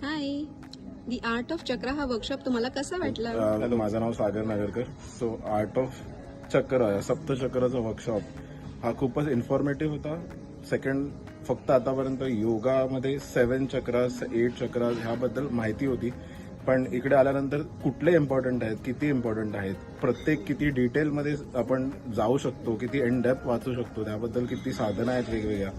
High, the art of चक्र हा workshop तुम्हाला कसा वाटला? माझं नाव सागर नगरकर. सो आर्ट ऑफ चक्र सप्तचक्राचा वर्कशॉप हा खूपच इन्फॉर्मेटिव्ह होता. सेकंड, फक्त आतापर्यंत योगामध्ये 7 चक्रास 8 चक्रास ह्याबद्दल माहिती होती, पण इकडे आल्यानंतर कुठले इम्पॉर्टंट आहेत, किती इम्पॉर्टंट आहेत, प्रत्येक किती डिटेलमध्ये आपण जाऊ शकतो, किती इन डेप्थ वाचू शकतो, त्याबद्दल किती साधनं आहेत वेगवेगळ्या,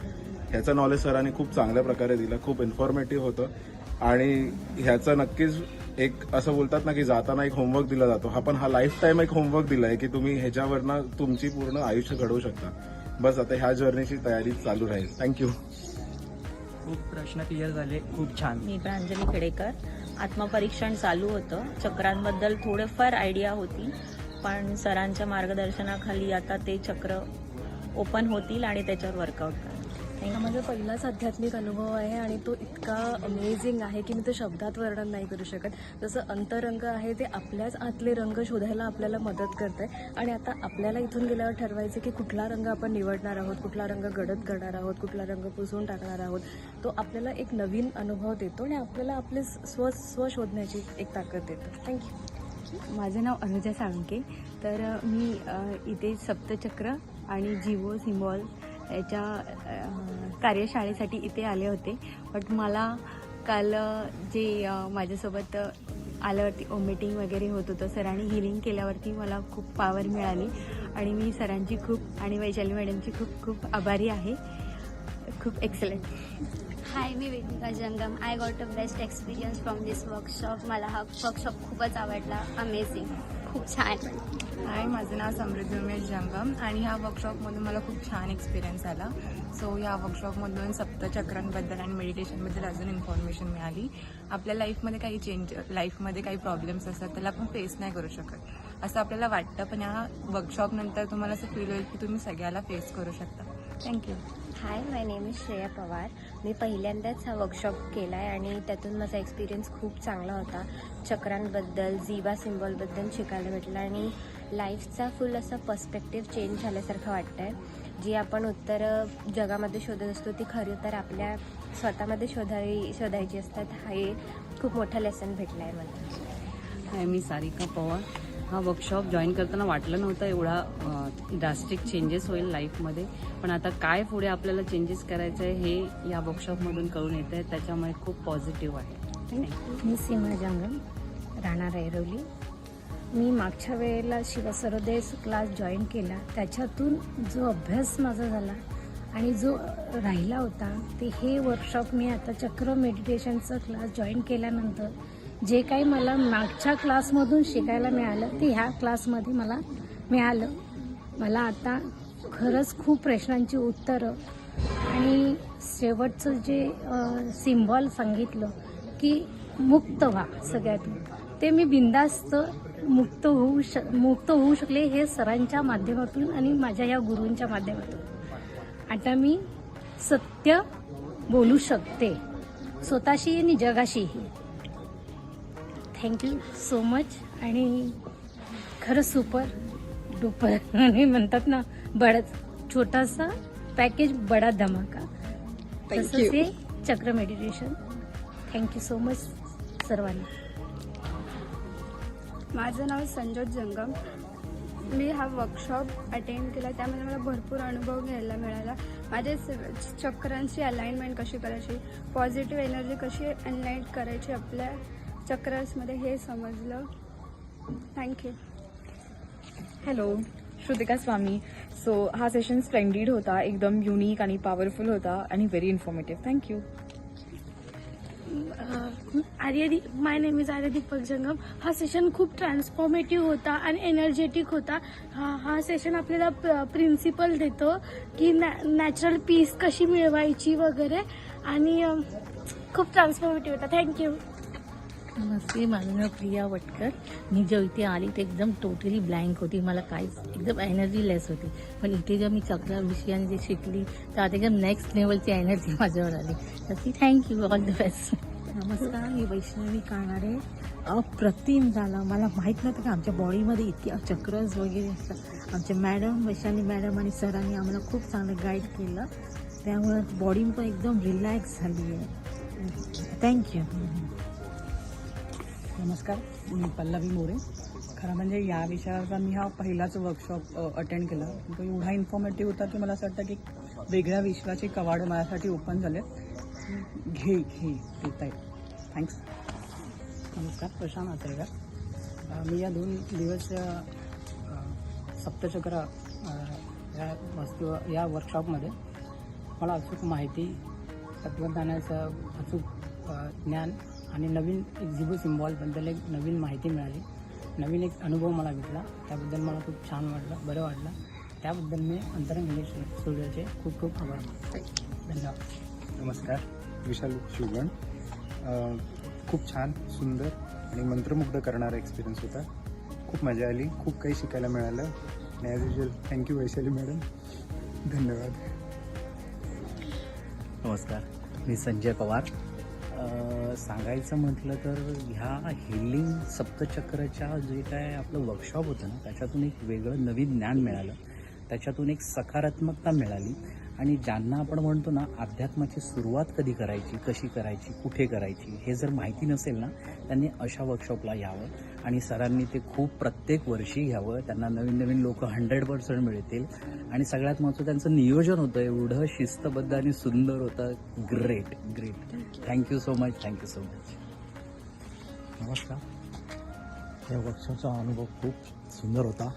ह्याचं नॉलेज सरांनी खूप चांगल्या प्रकारे दिलं. खूप इन्फॉर्मेटिव्ह होतं आणि ह्याचं नक्कीच एक असं बोलतात ना की जाताना एक होमवर्क दिला जातो, हा लाईफ टाईम एक होमवर्क दिलाय की तुम्ही ह्याच्यावरनं तुमची पूर्ण आयुष्य घडवू शकता. बस आता ह्या जर्नीची तयारी चालू राहील. थँक्यू. खूप प्रश्न क्लिअर झाले. खूप छान. मी प्रांजली खेडेकर. आत्मपरीक्षण चालू होतं. चक्रांबद्दल थोडंफार आयडिया होती, पण सरांच्या मार्गदर्शनाखाली आता ते चक्र ओपन होतील आणि त्याच्यावर वर्कआउट करा. हा माझा पहिलाच आध्यात्मिक अनुभव आहे आणि तो इतका अमेझिंग आहे की मी तो शब्दात वर्णन नाही करू शकत. जसं अंतरंग आहे ते आपल्याच आतले रंग शोधायला आपल्याला मदत करते आणि आता आपल्याला इथून गेल्यावर ठरवायचं की कुठला रंग आपण निवडणार आहोत, कुठला रंग गडद करणार आहोत, कुठला रंग पुसून टाकणार आहोत. तो आपल्याला एक नवीन अनुभव देतो आणि आपल्याला आपले स्व शोधण्याची एक ताकद देतो. थँक्यू. माझं नाव अनुजा साळुंके. तर मी इथे सप्तचक्र आणि जीवो सिम्बॉल याच्या कार्यशाळेसाठी इथे आले होते. बट मला काल जे माझ्यासोबत आल्यावरती मीटिंग वगैरे होत होतं, सरांनी हिलिंग केल्यावरती मला खूप पॉवर मिळाली आणि मी सरांची खूप आणि वैशाली मॅडमची खूप खूप आभारी आहे. खूप एक्सलंट. हाय, मी वेदिका जंगम. I got a best experience from this workshop. मला हा वर्कशॉप खूपच आवडला. अमेझिंग, खूप छान. हाय, माझं नाव समृद्धी उमेश जंगम आणि ह्या वर्कशॉपमधून मला खूप छान एक्सपिरियन्स आला. सो या वर्कशॉपमधून सप्तचक्रांबद्दल आणि मेडिटेशनबद्दल अजून इन्फॉर्मेशन मिळाली. आपल्या लाईफमध्ये काही प्रॉब्लेम्स असतात, त्याला आपण फेस नाही करू शकत असं आपल्याला वाटतं, पण या वर्कशॉपनंतर तुम्हाला असं फील होईल की तुम्ही सगळ्याला फेस करू शकता. Thank you. Hi, my name is Shreya Pawar. मी पहिल्यांदाच हा वर्कशॉप केला आहे आणि त्यातून माझा एक्सपिरियन्स खूप चांगला होता. चक्रांबद्दल, जीवा सिम्बॉलबद्दल शिकायला भेटलं आणि लाईफचा फुल असा पर्स्पेक्टिव्ह चेंज झाल्यासारखं वाटतं आहे. जी आपण उत्तरं जगामध्ये शोधत असतो ती खरी तर आपल्या स्वतःमध्ये शोधायची असतात. हे खूप मोठा लेसन भेटला आहे मला. हाय, मी सारिका पवार. हा वर्कशॉप जॉईन करताना वाटलं नव्हतं एवढा ड्रास्टिक चेंजेस होईल लाईफमध्ये, पण आता काय पुढे आपल्याला चेंजेस करायचं आहे हे या वर्कशॉपमधून कळून येतं आहे. त्याच्यामुळे खूप पॉझिटिव्ह आहे. मी सीमा जंगम, राहणार ऐरोली. मी मागच्या वेळेला शिवसरोदय क्लास जॉईन केला, त्याच्यातून जो अभ्यास माझा झाला आणि जो राहिला होता ते हे वर्कशॉप मी आता चक्र मेडिटेशनचा क्लास जॉईन केल्यानंतर जे काही मला मागच्या क्लासमधून शिकायला मिळालं ते ह्या क्लासमध्ये मला मिळालं. मला आता खरंच खूप प्रश्नांची उत्तरं आणि शेवटचं जे सिम्बॉल सांगितलं की मुक्त व्हा सगळ्यातून, ते मी बिनधास्त मुक्त होऊ शकले हे सरांच्या माध्यमातून आणि माझ्या या गुरूंच्या माध्यमातून. आता मी सत्य बोलू शकते स्वतःशी आणि जगाशीही. Thank you so much. आणि खरंच सुपर डुपर आणि म्हणतात ना बडच छोटासा पॅकेज बडा धमाका, तसंच हे चक्र मेडिटेशन. थँक्यू सो मच सर्वांना. माझं नाव संजोत जंगम. मी हा वर्कशॉप अटेंड केला, त्यामध्ये मला भरपूर अनुभव घ्यायला मिळाला. माझ्या चक्रांची अलाइनमेंट कशी करायची, पॉझिटिव्ह एनर्जी कशी अनलाइन करायची आपल्या चक्रांमध्ये हे समजलं. Thank you. Hello, Shrutika Swami. So हा सेशन स्प्लेंडिड होता, एकदम युनिक आणि पॉवरफुल होता आणि very informative. Thank you. My name is Arya Deepak Jangam. हा सेशन खूप ट्रान्सफॉर्मेटिव्ह होता आणि एनर्जेटिक होता. हा सेशन आपल्याला प्रिन्सिपल देतो की नॅचरल पीस कशी मिळवायची वगैरे आणि खूप ट्रान्सफॉर्मेटिव्ह होता. थँक्यू. नमस्ते, माझं नाव प्रिया वटकर. मी जेव्हा इथे आली ते एकदम टोटली ब्लँक होती, मला काहीच एकदम एनर्जी लेस होती. पण इथे जेव्हा मी चक्राविषयी जे शिकली तर आता एकदम नेक्स्ट लेवलची एनर्जी माझ्यावर आली. तर ती थँक्यू. All the best. नमस्कार, मी वैष्णवी काणारे. अप्रतिम झालं. मला माहीत नव्हतं की आमच्या बॉडीमध्ये इतके चक्रज वगैरे असतात. आमच्या मॅडम वैशाली मॅडम आणि सरांनी आम्हाला खूप चांगलं गाईड केलं, त्यामुळे बॉडी पण एकदम रिलॅक्स झाली आहे. थँक्यू. नमस्कार, मी पल्लवी मोरे. खरं म्हणजे या विषयाचा मी हा पहिलाच वर्कशॉप अटेंड केला. तो एवढा इन्फॉर्मेटिव्ह होता की मला असं वाटतं की वेगळ्या विश्वाचे कवाडं माझ्यासाठी ओपन झाले. घे येत आहे. थँक्स. नमस्कार, प्रशांत आचरेकर. मी या 2 दिवस सप्तचक्र या वर्कशॉपमध्ये मला अचूक माहिती, तत्त्वज्ञानाचं अचूक ज्ञान आणि नवीन एक झिबू सिम्बॉलबद्दल एक नवीन माहिती मिळाली. नवीन एक अनुभव मला भेटला. त्याबद्दल मला खूप छान वाटलं, बरं वाटलं. त्याबद्दल मी अंतरंग इंग्लिश स्टुडिओचे खूप खूप आभार मानतो. धन्यवाद. नमस्कार, विशाल शिवगण. खूप छान, सुंदर आणि मंत्रमुग्ध करणारा एक्सपिरियन्स होता. खूप मजा आली, खूप काही शिकायला मिळालं. आणि as usual thank you Vaishali madam. धन्यवाद. नमस्कार, मी संजय पवार. सांगायचं म्हटलं तर ह्या हिलिंग सप्तचक्रच्या जे काय आपलं वर्कशॉप होतं ना, त्याच्यातून एक वेगळं नवीन ज्ञान मिळालं. त्याच्यातून एक सकारात्मकता मिळाली. आणि ज्यांना आपण म्हणतो ना, अध्यात्माची सुरुवात कधी करायची, कशी करायची, कुठे करायची, हे जर माहिती नसेल ना, त्यांनी अशा वर्कशॉपला यावं. आणि सरांनी ते खूप प्रत्येक वर्षी घ्यावं. त्यांना नवीन नवीन लोक 100% मिळतील. आणि सगळ्यात महत्त्वाचं त्यांचं नियोजन होतं एवढं शिस्तबद्ध आणि सुंदर होतं. ग्रेट. Thank you so much. नमस्कार. या वर्कशॉपचा अनुभव खूप सुंदर होता.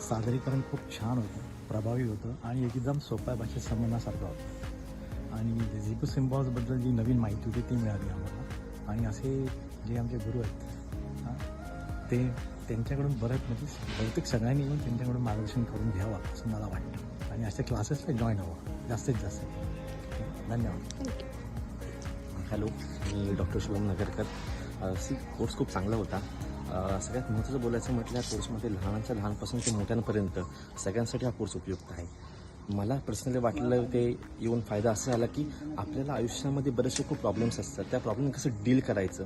सादरीकरण खूप छान होतं, प्रभावी होतं आणि एकदम सोप्या भाषेत समजण्यासारखं होतं. आणि झिबू सिम्बॉल्सबद्दल जी नवीन माहिती होती ती मिळाली आम्हाला. आणि असे जे आमचे गुरु आहेत ते त्यांच्याकडून बरेच म्हणजे बहुतेक सगळ्यांनी येऊन त्यांच्याकडून मार्गदर्शन करून घ्यावं असं मला वाटतं. आणि अशा क्लासेसला जॉईन व्हावं जास्तीत जास्त. धन्यवाद. हॅलो, मी डॉक्टर शुभम नगरकर. कोर्स खूप चांगला होता. सगळ्यात महत्त्वाचं बोलायचं म्हटलं, या कोर्समध्ये लहानाच्या लहानपासून ते मोठ्यांपर्यंत सगळ्यांसाठी हा कोर्स उपयुक्त आहे. मला पर्सनली वाटलं ते येऊन फायदा असा झाला की आपल्याला आयुष्यामध्ये बरेचसे खूप प्रॉब्लेम्स असतात. त्या प्रॉब्लेम कसं डील करायचं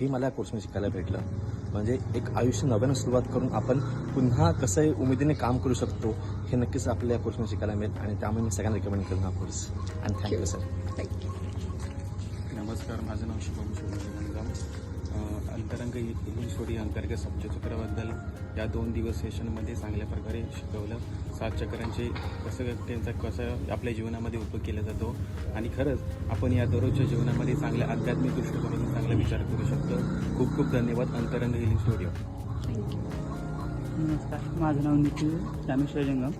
हे मला या कोर्समध्ये शिकायला भेटलं. म्हणजे एक आयुष्य नव्यानं सुरुवात करून आपण पुन्हा कसं उमेदीने काम करू शकतो हे नक्कीच आपल्या या कोर्समध्ये शिकायला मिळेल. आणि त्यामुळे मी सगळ्यांना रिकमेंड करेन हा कोर्स. आणि थँक्यू सर. नमस्कार, माझं नाव शुभम शिवगण. अंतरंग हिलिंग स्टुडिओ अंतर्गत सप्तचक्राबद्दल या 2 दिवस सेशनमध्ये चांगल्या प्रकारे शिकवलं. 7 चक्रांचे कसं आपल्या जीवनामध्ये उपयोग केला जातो. आणि खरंच आपण या दररोजच्या जीवनामध्ये चांगल्या आध्यात्मिक दृष्टिकोनातून चांगला विचार करू शकतो. खूप खूप धन्यवाद अंतरंग हिलिंग स्टुडिओ. नमस्कार, माझं नाव निखिल रामेश्वर जंगम.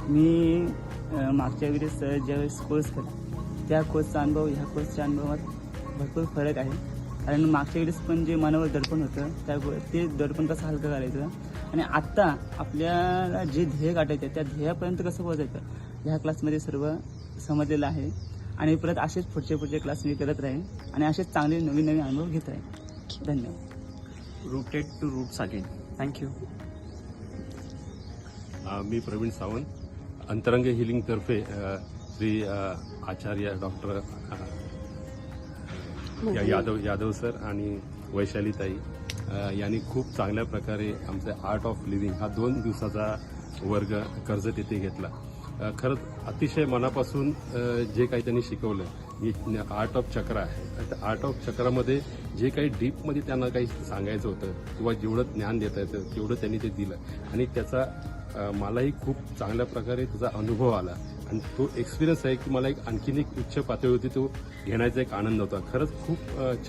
मी मागच्या वेळेस ज्यावेळेस कोर्स केला त्या कोर्सचा अनुभव ह्या कोर्सच्या अनुभवात भरपूर फरक आहे. कारण मागच्या वेळेस पण जे मनावर दडपण होतं ते दडपण कसं हलकं करायचं आणि आत्ता आपल्याला जे ध्येय गाठायचं आहे त्या ध्येयापर्यंत कसं पोहोचायचं ह्या क्लासमध्ये सर्व समजलेलं आहे. आणि परत असेच पुढचे क्लास मी करत राहीन आणि असेच चांगले नवीन अनुभव घेत राहीन. धन्यवाद. Rooted to roots again. Thank you. मी प्रवीण सावंत. अंतरंग हिलिंगतर्फे श्री आचार्य डॉक्टर यादव सर आणि वैशालीताई यांनी खूप चांगल्या प्रकारे आमचा आर्ट ऑफ लिव्हिंग हा 2 दिवसाचा वर्ग कर्जत येथे घेतला. खरंच अतिशय मनापासून जे काही त्यांनी शिकवलं, आर्ट ऑफ चक्र आहे. आर्ट ऑफ चक्रामध्ये जे काही डीपमध्ये त्यांना काही सांगायचं होतं किंवा जेवढं ज्ञान देता येतं तेवढं त्यांनी ते दिलं. आणि त्याचा मलाही खूप चांगल्या प्रकारे त्याचा अनुभव आला. आणि तो एक्सपिरियन्स आहे की मला एक आणखीन एक उच्च पातळीवरती तो घेण्याचा एक आनंद होता. खरंच खूप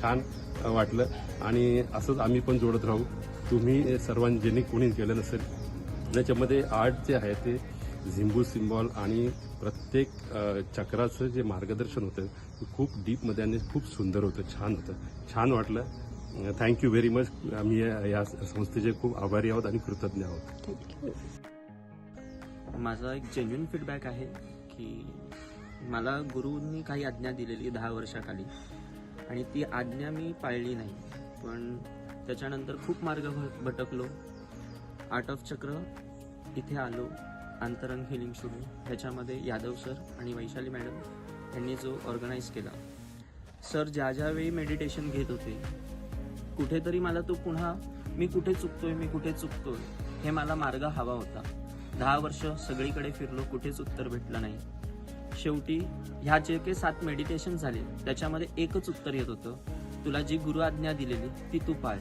छान वाटलं. आणि असंच आम्ही पण जोडत राहू. तुम्ही सर्वांनी ज्यांनी कोणी केलं नसेल त्याच्यामध्ये आर्ट जे आहे ते झिंबू सिम्बॉल आणि प्रत्येक चक्राचं जे मार्गदर्शन होतं ते खूप डीपमध्ये आणि खूप सुंदर होतं, छान होतं, छान वाटलं. Thank you very much. आम्ही या संस्थेचे खूप आभारी आहोत आणि कृतज्ञ आहोत. माझा एक जेन्युइन फीडबॅक आहे की मला गुरूंनी काही आज्ञा दिलेली 10 वर्षाखाली आणि ती आज्ञा मी पाळली नाही. पण त्याच्यानंतर खूप मार्ग भटकलो. आर्ट ऑफ चक्र इथे आलो. अंतरंग हिलिंग स्टुडिओ ह्याच्यामध्ये यादव सर आणि वैशाली मॅडम यांनी जो ऑर्गनाईज केला. सर ज्या वेळी मेडिटेशन घेत होते कुठेतरी मला तो पुन्हा मी कुठे चुकतोय हे मला मार्ग हवा होता. 10 वर्ष सगळीकडे फिरलो, कुठेच उत्तर भेटलं नाही. शेवटी ह्या जे काही 7 मेडिटेशन झाले त्याच्यामध्ये एकच उत्तर येत होतं तुला जी गुरु आज्ञा दिलेली ती तू पाळ,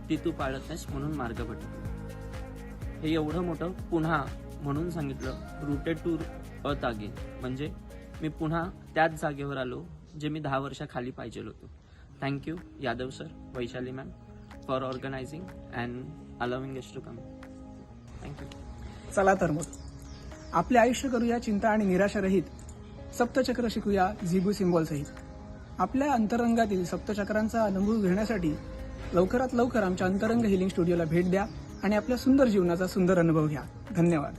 ती तू पाळत नाहीस म्हणून मार्ग भटक. हे एवढं मोठं पुन्हा म्हणून सांगितलं, रुटेड टू अर्थ अगेन, म्हणजे मी पुन्हा त्याच जागेवर आलो जे मी 10 वर्षाखाली पाहिजे होतो. Thank you Yadav sir, Vaishali ma'am for organising and allowing us to come. Thank you. चला तर मग आपले आयुष्य करूया चिंता आणि निराशारहित. सप्तचक्र शिकूया झिबू सिम्बॉल सहित. आपल्या अंतरंगातील सप्तचक्रांचा अनुभव घेण्यासाठी लवकरात लवकर आमच्या अंतरंग हिलिंग स्टुडिओला भेट द्या आणि आपल्या सुंदर जीवनाचा सुंदर अनुभव घ्या. धन्यवाद.